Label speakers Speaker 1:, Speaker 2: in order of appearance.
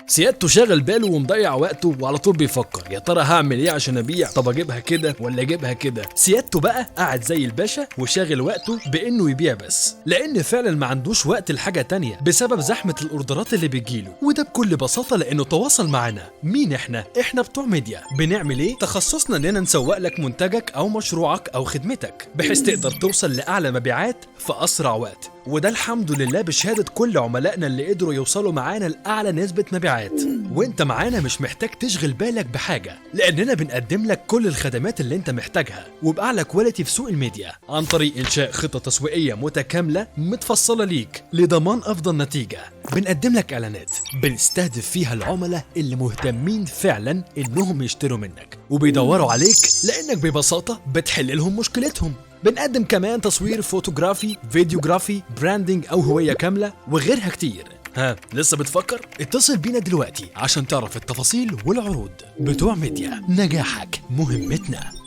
Speaker 1: سيادته شاغل باله ومضيع وقته وعلى طول بيفكر يا ترى هعمل ايه عشان ابيع، طب اجيبها كده ولا اجيبها كده. سيادته بقى قاعد زي الباشا وشاغل وقته بانه يبيع بس، لان فعلا ما عندوش وقت لحاجه تانية بسبب زحمه الاوردرات اللي بتجيله. وده بكل بساطه لانه تواصل معانا. مين احنا بتوع ميديا. بنعمل ايه؟ تخصصنا اننا نسوق لك منتجك او مشروعك او خدمتك بحيث تقدر توصل لاعلى مبيعات في اسرع وقت. وده الحمد لله بشهادة كل عملائنا اللي قدروا يوصلوا معانا لأعلى نسبة مبيعات. وانت معانا مش محتاج تشغل بالك بحاجة، لأننا بنقدم لك كل الخدمات اللي انت محتاجها وبأعلى كواليتي في سوق الميديا، عن طريق إنشاء خطة تسويقية متكاملة متفصلة ليك لضمان أفضل نتيجة. بنقدم لك إعلانات بنستهدف فيها العملاء اللي مهتمين فعلا إنهم يشتروا منك وبيدوروا عليك لأنك ببساطة بتحل لهم مشكلتهم. بنقدم كمان تصوير فوتوغرافي، فيديوغرافي، براندنج أو هوية كاملة وغيرها كتير. ها لسه بتفكر؟ اتصل بينا دلوقتي عشان تعرف التفاصيل والعروض. بتوع ميديا، نجاحك مهمتنا.